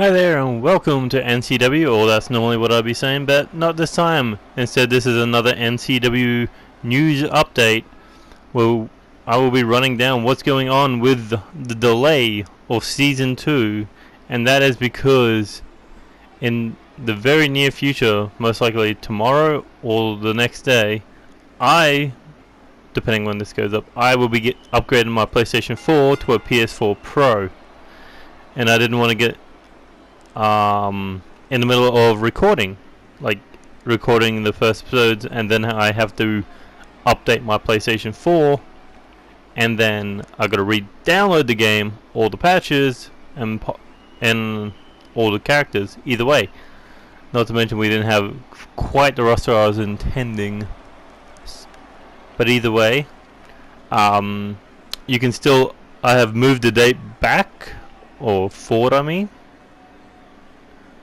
Hi there and welcome to NCW, or that's normally what I'd be saying, but not this time. Instead, this is another NCW news update where I will be running down what's going on with the delay of Season 2, and that is because in the very near future, most likely tomorrow or the next day, depending when this goes up, I will be upgrading my PlayStation 4 to a PS4 Pro. And I didn't want to get in the middle of recording the first episodes, and then I have to update my PlayStation 4, and then I gotta re-download the game, all the patches, and all the characters. Either way, not to mention we didn't have quite the roster I was intending. But either way, you can still. I have moved the date back or forward. I mean.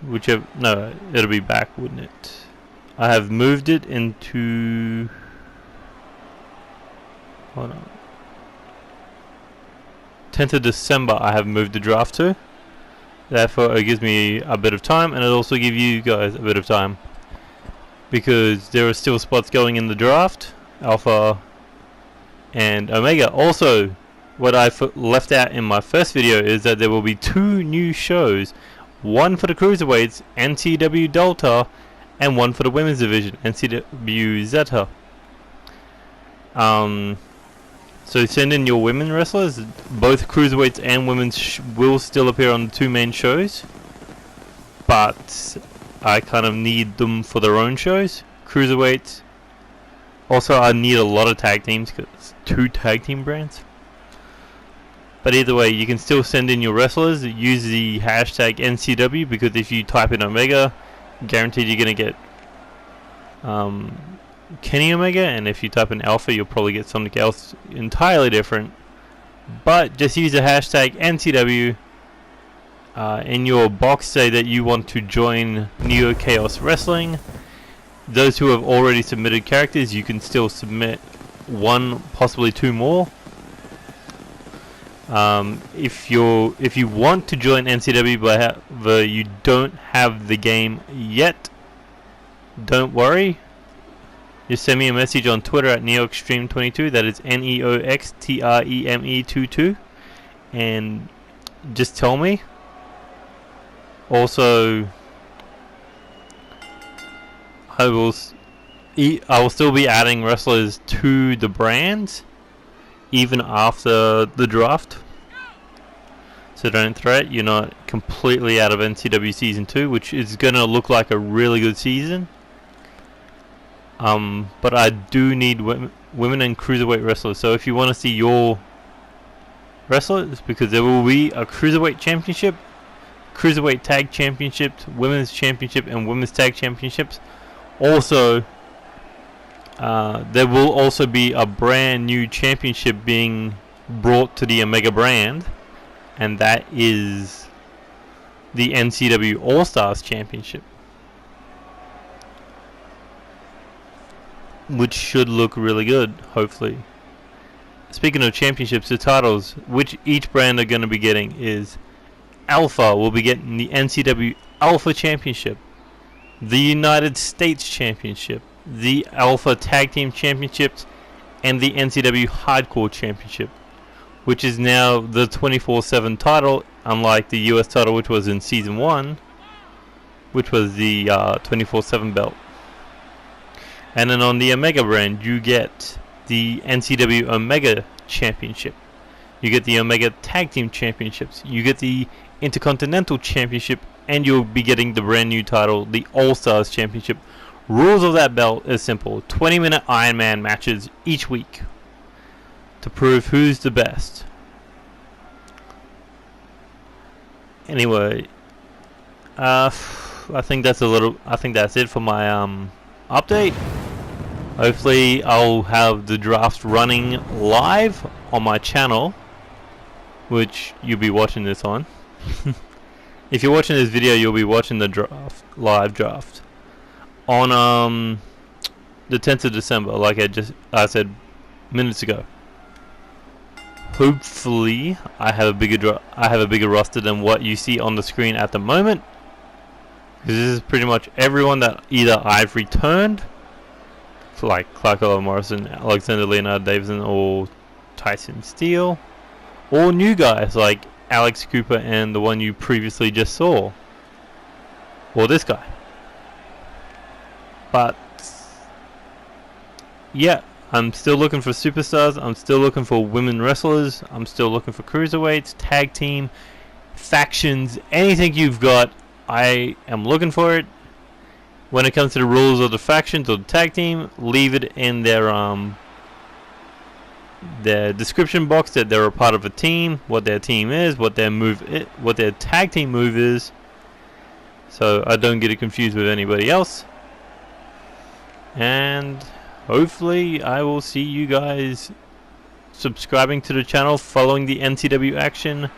Whichever, no, it'll be back, wouldn't it? I have moved it into, hold on, 10th of December I have moved the draft to. Therefore it gives me a bit of time, and it also gives you guys a bit of time, because there are still spots going in the draft, Alpha and Omega. Also, what I left out in my first video is that there will be 2 new shows. One for the Cruiserweights, NCW Delta, and one for the Women's Division, NCW Zeta. So send in your women wrestlers. Both Cruiserweights and Women's will still appear on the 2 main shows, but I kind of need them for their own shows. Cruiserweights. Also, I need a lot of tag teams because it's 2 tag team brands. But either way, you can still send in your wrestlers. Use the hashtag NCW, because if you type in Omega, guaranteed you're going to get Kenny Omega, and if you type in Alpha, you'll probably get something else entirely different. But just use the hashtag NCW in your box. Say that you want to join Neo Chaos Wrestling. Those who have already submitted characters, you can still submit 1, possibly 2 more. If you want to join NCW but you don't have the game yet, don't worry. Just send me a message on Twitter at NeoXtreme22. That is NeoXtreme22, and just tell me. Also, I will still be adding wrestlers to the brands even after the draft. So don't fret, you're not completely out of NCW Season 2, which is going to look like a really good season. But I do need women and Cruiserweight wrestlers. So if you want to see your wrestlers, because there will be a Cruiserweight Championship, Cruiserweight Tag Championships, Women's Championship, and Women's Tag Championships. Also, there will also be a brand new championship being brought to the Omega brand, and that is the NCW All-Stars Championship, which should look really good, hopefully. Speaking of championships, the titles which each brand are going to be getting is Alpha will be getting the NCW Alpha Championship, the United States Championship, the Alpha Tag Team Championships, and the NCW Hardcore Championship, which is now the 24/7 title, unlike the US title, which was in Season 1, which was the 24/7 belt. And then on the Omega brand, you get the NCW Omega Championship, you get the Omega Tag Team Championships, you get the Intercontinental Championship, and you'll be getting the brand new title, the All-Stars Championship. Rules of that belt is simple: 20-minute Iron Man matches each week to prove who's the best. Anyway, I think that's it for my update. Hopefully I'll have the draft running live on my channel, which you'll be watching this on. If you're watching this video, you'll be watching the live draft on the 10th of December, like I said minutes ago. hopefully I have a bigger roster than what you see on the screen at the moment, because this is pretty much everyone that either I've returned, like Clark Morrison, Alexander Leonard Davidson, or Tyson Steele, or new guys like Alex Cooper and the one you previously just saw, or this guy. But yeah, I'm still looking for superstars. I'm still looking for women wrestlers. I'm still looking for cruiserweights, tag team, factions, anything you've got. I am looking for it. When it comes to the rules of the factions or the tag team, leave it in their description box that they're a part of a team, what their team is, what their tag team move is, so I don't get it confused with anybody else. And hopefully I will see you guys subscribing to the channel, following the NCW action,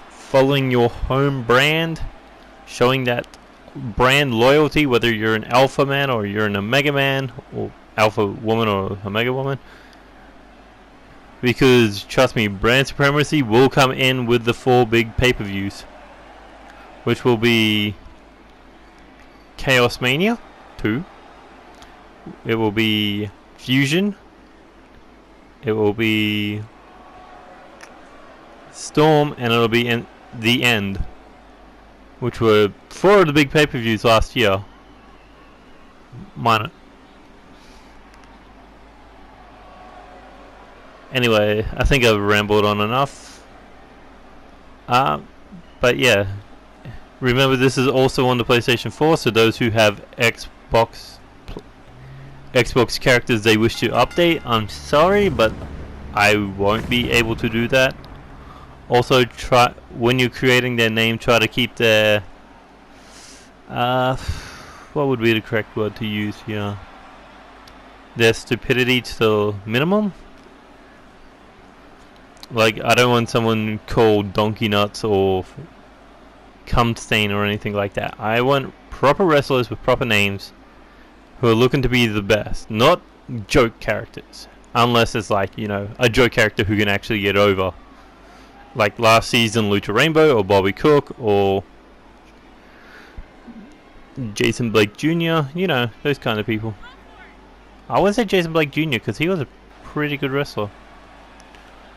following your home brand, showing that brand loyalty, whether you're an alpha man or you're an omega man or alpha woman or omega woman, because trust me, brand supremacy will come in with the 4 big pay-per-views, which will be Chaos Mania 2, it will be Fusion, it will be Storm, and it'll be in the End, which were 4 of the big pay-per-views last year. Minor. Anyway, I think I've rambled on enough. But yeah, remember this is also on the PlayStation 4, so those who have Xbox characters they wish to update, I'm sorry, but I won't be able to do that. Also, try when you're creating their name, try to keep their what would be the correct word to use here? Their stupidity to the minimum. Like, I don't want someone called Donkey Nuts or Cumstain or anything like that. I want proper wrestlers with proper names who are looking to be the best, not joke characters. Unless it's like, you know, a joke character who can actually get over. Like last season, Lucha Rainbow or Bobby Cook or Jason Blake Jr., you know, those kind of people. I wouldn't say Jason Blake Jr. because he was a pretty good wrestler.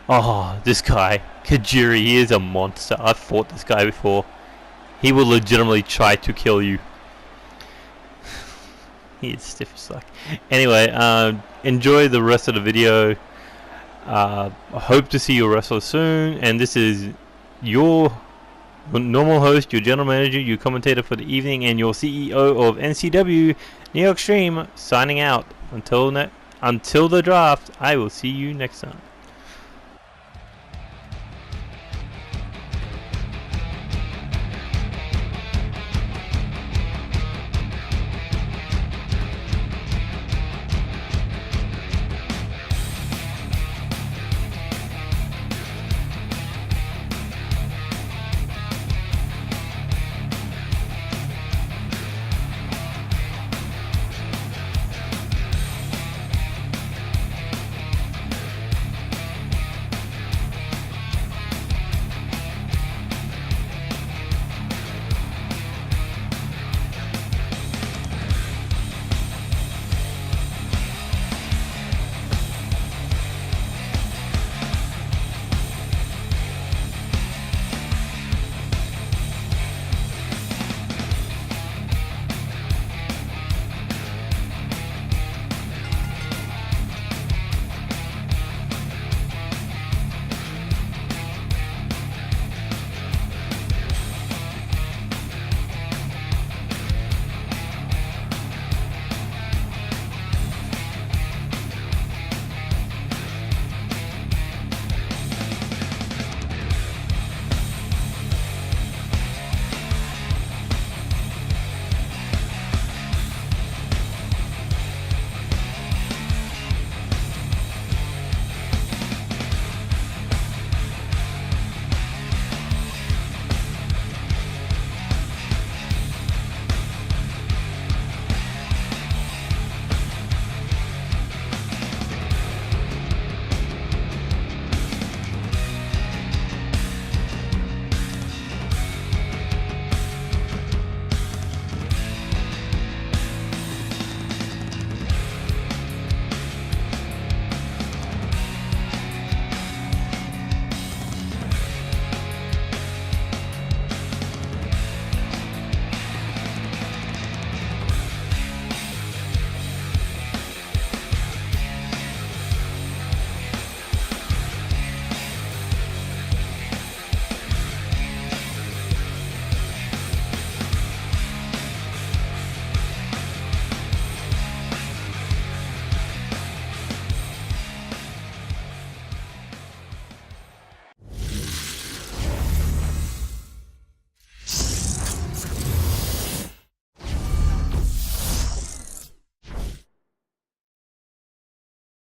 Oh, this guy, Kajiri, he is a monster. I've fought this guy before. He will legitimately try to kill you. He is stiff as fuck. Anyway, enjoy the rest of the video. I hope to see your wrestler soon. And this is your normal host, your general manager, your commentator for the evening, and your CEO of NCW, NeoXtreme, signing out. Until the draft, I will see you next time.